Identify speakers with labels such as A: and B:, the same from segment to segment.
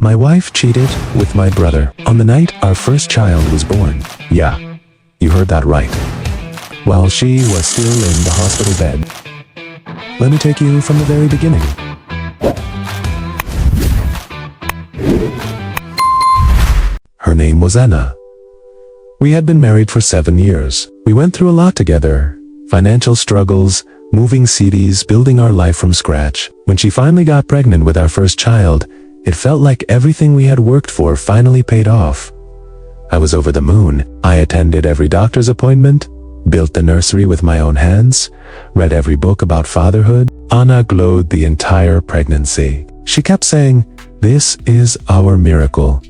A: My wife cheated with my brother on the night our first child was born. Yeah, you heard that right. While she was still in the hospital bed. Let me take you from the very beginning. Her name was Anna. We had been married for 7 years. We went through a lot together. Financial struggles, moving cities, building our life from scratch. When she finally got pregnant with our first child, it felt like everything we had worked for finally paid off. I was over the moon. I attended every doctor's appointment, built the nursery with my own hands, read every book about fatherhood. Anna glowed the entire pregnancy. She kept saying, "This is our miracle.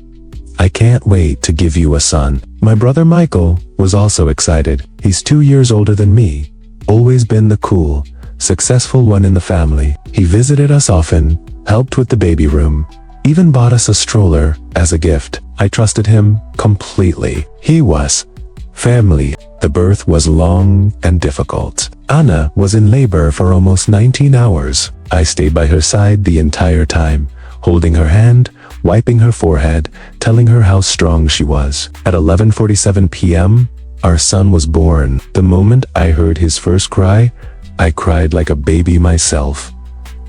A: I can't wait to give you a son." My brother Michael was also excited. He's 2 years older than me, always been the cool, successful one in the family. He visited us often, helped with the baby room, even bought us a stroller as a gift. I trusted him completely. He was family. The birth was long and difficult. Anna was in labor for almost 19 hours. I stayed by her side the entire time, holding her hand, wiping her forehead, telling her how strong she was. At 11:47 p.m., our son was born. The moment I heard his first cry, I cried like a baby myself.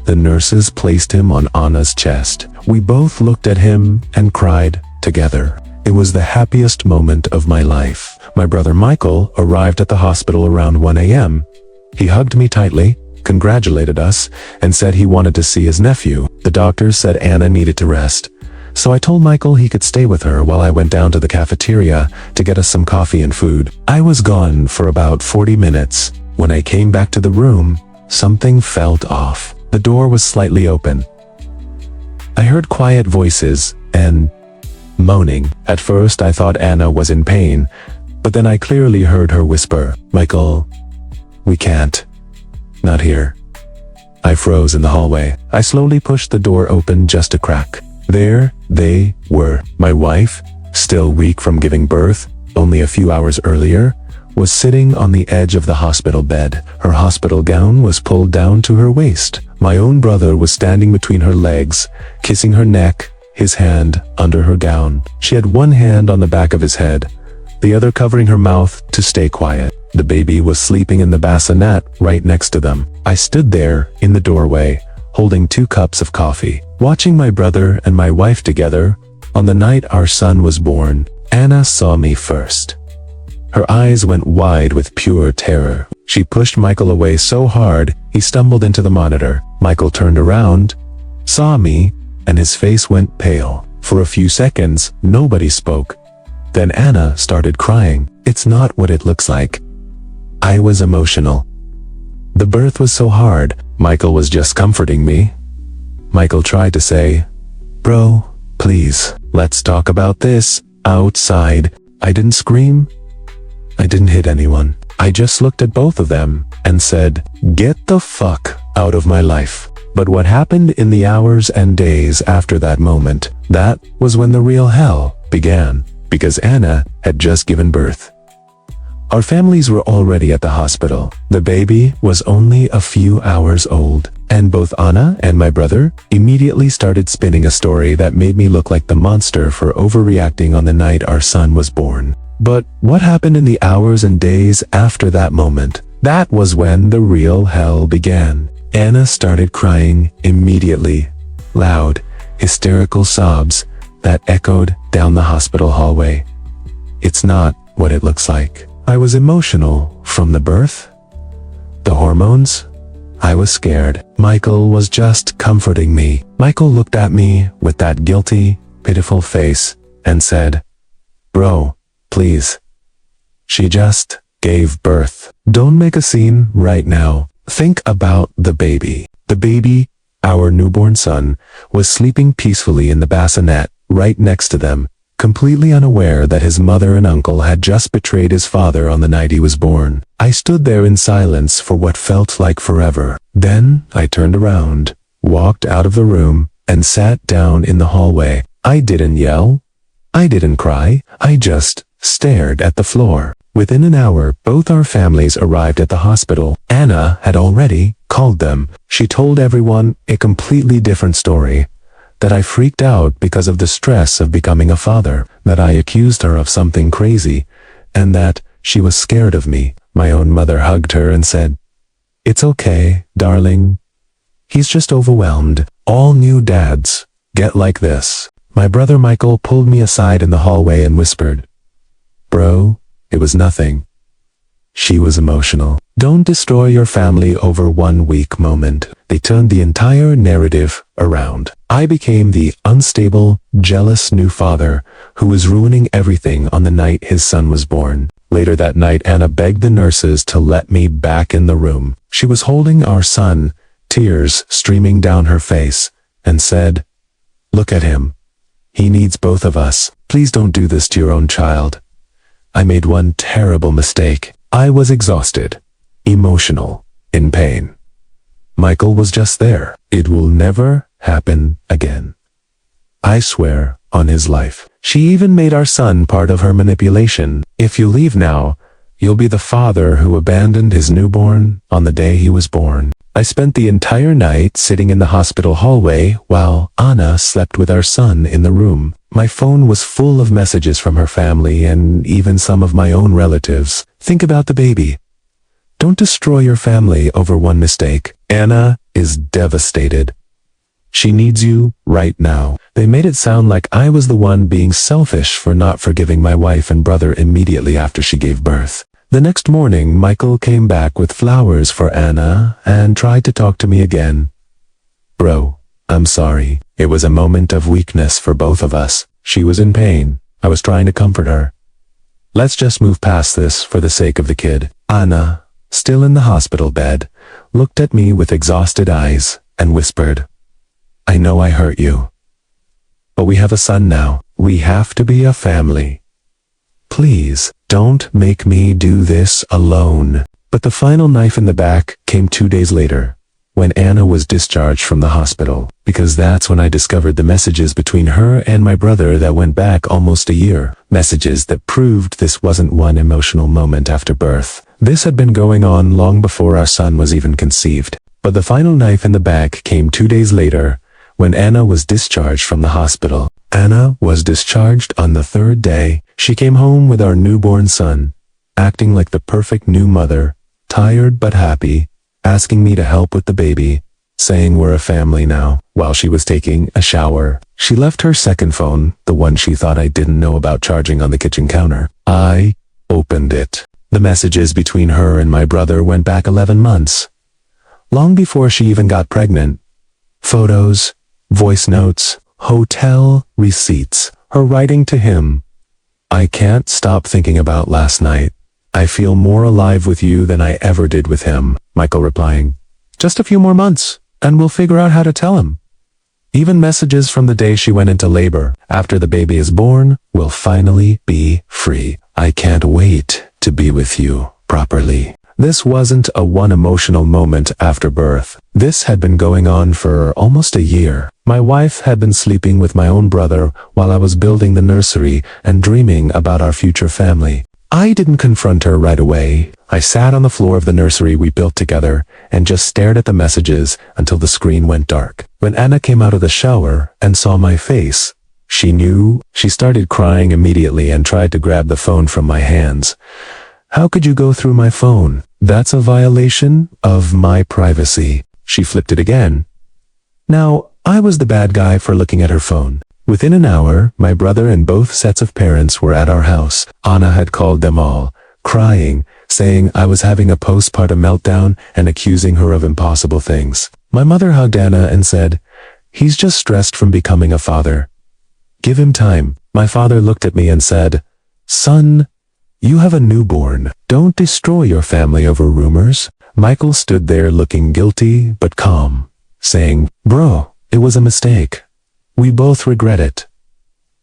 A: The nurses placed him on Anna's chest. We both looked at him and cried together. It was the happiest moment of my life. My brother Michael arrived at the hospital around 1 a.m. He hugged me tightly, congratulated us, and said he wanted to see his nephew. The doctors said Anna needed to rest, so I told Michael he could stay with her while I went down to the cafeteria to get us some coffee and food. I was gone for about 40 minutes. When I came back to the room, something felt off. The door was slightly open. I heard quiet voices and moaning. At first I thought Anna was in pain, but then I clearly heard her whisper, "Michael, we can't. Not here." I froze in the hallway. I slowly pushed the door open just a crack. There they were. My wife, still weak from giving birth only a few hours earlier, was sitting on the edge of the hospital bed. Her hospital gown was pulled down to her waist. My own brother was standing between her legs, kissing her neck, his hand under her gown. She had one hand on the back of his head, the other covering her mouth to stay quiet. The baby was sleeping in the bassinet right next to them. I stood there in the doorway, holding 2 cups of coffee, watching my brother and my wife together. On the night our son was born, Anna saw me first. Her eyes went wide with pure terror. She pushed Michael away so hard, he stumbled into the monitor. Michael turned around, saw me, and his face went pale. For a few seconds, nobody spoke. Then Anna started crying. "It's not what it looks like." I was emotional. The birth was so hard. Michael was just comforting me. Michael tried to say, "Bro, please, let's talk about this outside." I didn't scream. I didn't hit anyone. I just looked at both of them and said, "Get the fuck out of my life." But what happened in the hours and days after that moment, that was when the real hell began, because Anna had just given birth. Our families were already at the hospital. The baby was only a few hours old, and both Anna and my brother immediately started spinning a story that made me look like the monster for overreacting on the night our son was born. But what happened in the hours and days after that moment? That was when the real hell began. Anna started crying immediately, loud, hysterical sobs that echoed down the hospital hallway. It's not what it looks like. I was emotional from the birth, the hormones. I was scared. Michael was just comforting me. Michael looked at me with that guilty, pitiful face and said, "Bro, please. She just gave birth. Don't make a scene right now. Think about the baby." The baby, our newborn son, was sleeping peacefully in the bassinet right next to them, completely unaware that his mother and uncle had just betrayed his father on the night he was born. I stood there in silence for what felt like forever. Then I turned around, walked out of the room, and sat down in the hallway. I didn't yell. I didn't cry. I just stared at the floor. Within an hour, both our families arrived at the hospital. Anna had already called them. She told everyone a completely different story. that I freaked out because of the stress of becoming a father, that I accused her of something crazy, and that she was scared of me. My own mother hugged her and said, "It's okay, darling. He's just overwhelmed. All new dads get like this." My brother Michael pulled me aside in the hallway and whispered, "Bro, it was nothing." She was emotional. Don't destroy your family over one weak moment. They turned the entire narrative around. I became the unstable, jealous new father who was ruining everything on the night his son was born. Later that night, Anna begged the nurses to let me back in the room. She was holding our son, tears streaming down her face, and said, "Look at him. He needs both of us. Please don't do this to your own child." I made one terrible mistake. I was exhausted, emotional, in pain. Michael was just there. It will never happen again. I swear on his life. She even made our son part of her manipulation. "If you leave now, you'll be the father who abandoned his newborn on the day he was born." I spent the entire night sitting in the hospital hallway while Anna slept with our son in the room. My phone was full of messages from her family and even some of my own relatives. "Think about the baby. Don't destroy your family over one mistake. Anna is devastated. She needs you right now." They made it sound like I was the one being selfish for not forgiving my wife and brother immediately after she gave birth. The next morning, Michael came back with flowers for Anna and tried to talk to me again. "Bro, I'm sorry. It was a moment of weakness for both of us. She was in pain. I was trying to comfort her. Let's just move past this for the sake of the kid." Anna, still in the hospital bed, looked at me with exhausted eyes and whispered, "I know I hurt you. But we have a son now. We have to be a family. Please, don't make me do this alone." But the final knife in the back came 2 days later, when Anna was discharged from the hospital, because that's when I discovered the messages between her and my brother that went back almost a year. Messages that proved this wasn't one emotional moment after birth. This had been going on long before our son was even conceived. But the final knife in the back came 2 days later, when Anna was discharged from the hospital. Anna was discharged on the 3rd day. She came home with our newborn son, acting like the perfect new mother, tired but happy, asking me to help with the baby, saying we're a family now. While she was taking a shower, she left her second phone, the one she thought I didn't know about, charging on the kitchen counter. I opened it. The messages between her and my brother went back 11 months, long before she even got pregnant. Photos, voice notes, hotel receipts, her writing to him, "I can't stop thinking about last night. I feel more alive with you than I ever did with him." Michael replying, "Just a few more months, and we'll figure out how to tell him." Even messages from the day she went into labor. "After the baby is born, we'll finally be free. I can't wait to be with you properly." This wasn't a one emotional moment after birth. This had been going on for almost a year. My wife had been sleeping with my own brother while I was building the nursery and dreaming about our future family. I didn't confront her right away. I sat on the floor of the nursery we built together and just stared at the messages until the screen went dark. When Anna came out of the shower and saw my face, she knew. She started crying immediately and tried to grab the phone from my hands. "How could you go through my phone? That's a violation of my privacy." She flipped it again. Now, I was the bad guy for looking at her phone. Within an hour, my brother and both sets of parents were at our house. Anna had called them all, crying, saying I was having a postpartum meltdown and accusing her of impossible things. My mother hugged Anna and said, "He's just stressed from becoming a father. Give him time." My father looked at me and said, "Son, you have a newborn. Don't destroy your family over rumors." Michael stood there looking guilty but calm, saying, "Bro, it was a mistake. We both regret it.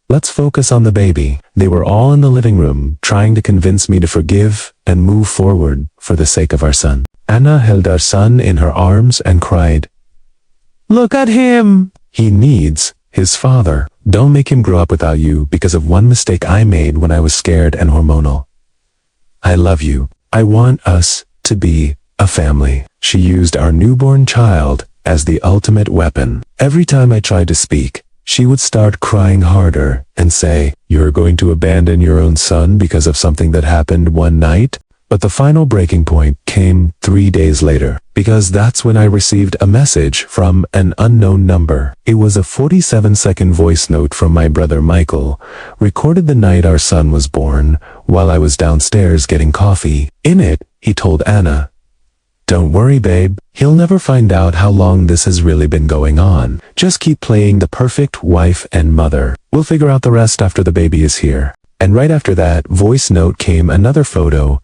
A: Let's focus on the baby." They were all in the living room, trying to convince me to forgive and move forward for the sake of our son. Anna held our son in her arms and cried, "Look at him! He needs his father. Don't make him grow up without you because of one mistake I made when I was scared and hormonal. I love you. I want us to be a family." She used our newborn child as the ultimate weapon. Every time I tried to speak, she would start crying harder and say, "You're going to abandon your own son because of something that happened one night?" But the final breaking point came 3 days later, because that's when I received a message from an unknown number. It was a 47-second voice note from my brother Michael, recorded the night our son was born, while I was downstairs getting coffee. In it, he told Anna, "Don't worry, babe. He'll never find out how long this has really been going on. Just keep playing the perfect wife and mother. We'll figure out the rest after the baby is here." And right after that voice note came another photo,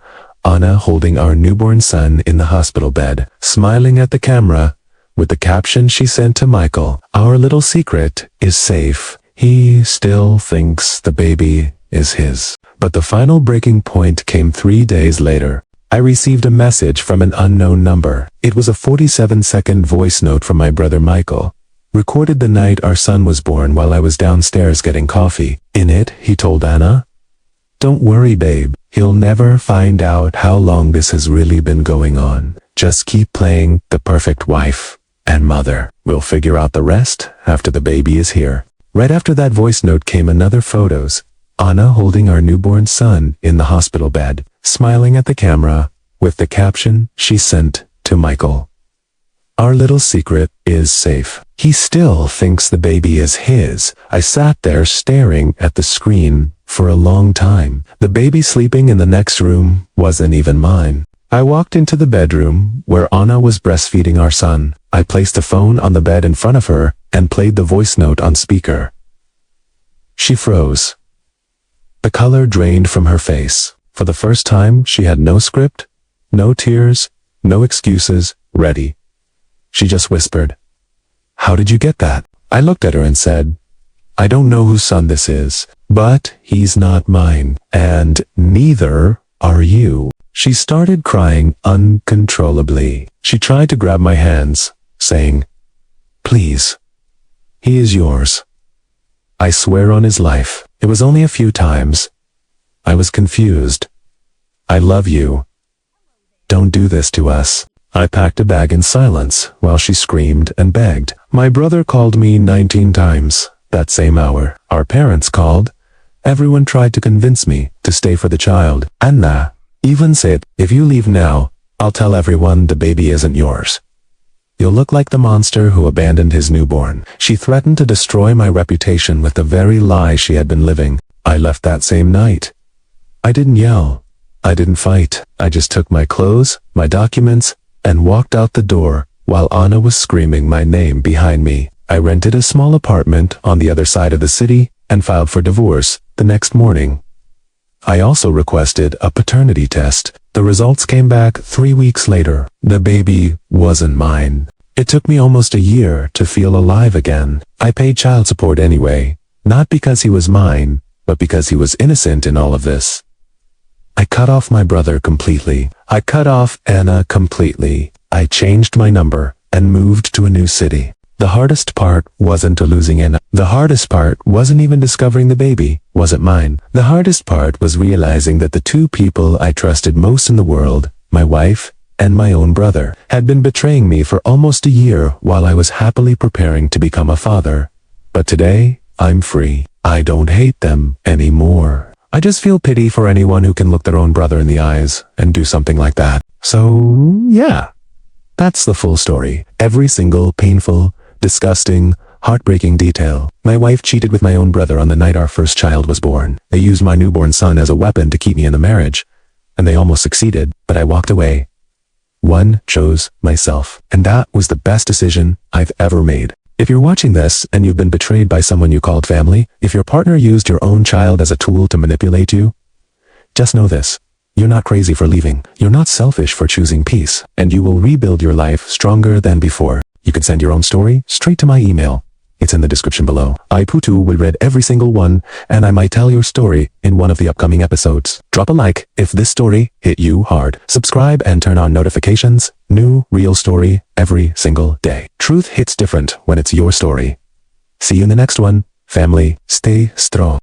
A: Anna holding our newborn son in the hospital bed, smiling at the camera, with the caption she sent to Michael, "Our little secret is safe. He still thinks the baby is his." But the final breaking point came 3 days later. I received a message from an unknown number. It was a 47-second voice note from my brother Michael, recorded the night our son was born while I was downstairs getting coffee. In it, he told Anna, "Don't worry, babe. He'll never find out how long this has really been going on. Just keep playing the perfect wife and mother. We'll figure out the rest after the baby is here." Right after that voice note came another photos, Anna holding our newborn son in the hospital bed, smiling at the camera, with the caption she sent to Michael. "Our little secret is safe. He still thinks the baby is his." I sat there staring at the screen for a long time. The baby sleeping in the next room wasn't even mine. I walked into the bedroom where Anna was breastfeeding our son. I placed the phone on the bed in front of her and played the voice note on speaker. She froze. The color drained from her face. For the first time, she had no script, no tears, no excuses, ready. She just whispered, "How did you get that?" I looked at her and said, "I don't know whose son this is, but he's not mine, and neither are you." She started crying uncontrollably. She tried to grab my hands, saying, "Please, he is yours. I swear on his life." It was only a few times. I was confused. "I love you. Don't do this to us." I packed a bag in silence while she screamed and begged. My brother called me 19 times that same hour. Our parents called. Everyone tried to convince me to stay for the child. Anna even said, "If you leave now, I'll tell everyone the baby isn't yours. You'll look like the monster who abandoned his newborn." She threatened to destroy my reputation with the very lie she had been living. I left that same night. I didn't yell. I didn't fight. I just took my clothes, my documents, and walked out the door while Anna was screaming my name behind me. I rented a small apartment on the other side of the city and filed for divorce the next morning. I also requested a paternity test. The results came back 3 weeks later. The baby wasn't mine. It took me almost a year to feel alive again. I paid child support anyway, not because he was mine, but because he was innocent in all of this. I cut off my brother completely. I cut off Anna completely. I changed my number and moved to a new city. The hardest part wasn't losing Anna. The hardest part wasn't even discovering the baby wasn't mine. The hardest part was realizing that the two people I trusted most in the world, my wife and my own brother, had been betraying me for almost a year while I was happily preparing to become a father. But today, I'm free. I don't hate them anymore. I just feel pity for anyone who can look their own brother in the eyes and do something like that. So, yeah. That's the full story. Every single painful, disgusting, heartbreaking detail. My wife cheated with my own brother on the night our first child was born. They used my newborn son as a weapon to keep me in the marriage, and they almost succeeded, but I walked away. One chose myself, and that was the best decision I've ever made. If you're watching this and you've been betrayed by someone you called family, if your partner used your own child as a tool to manipulate you, just know this. You're not crazy for leaving. You're not selfish for choosing peace, and you will rebuild your life stronger than before. You can send your own story straight to my email. It's in the description below. I, Putu, will read every single one, and I might tell your story in one of the upcoming episodes. Drop a like if this story hit you hard. Subscribe and turn on notifications. New, real story every single day. Truth hits different when it's your story. See you in the next one. Family, stay strong.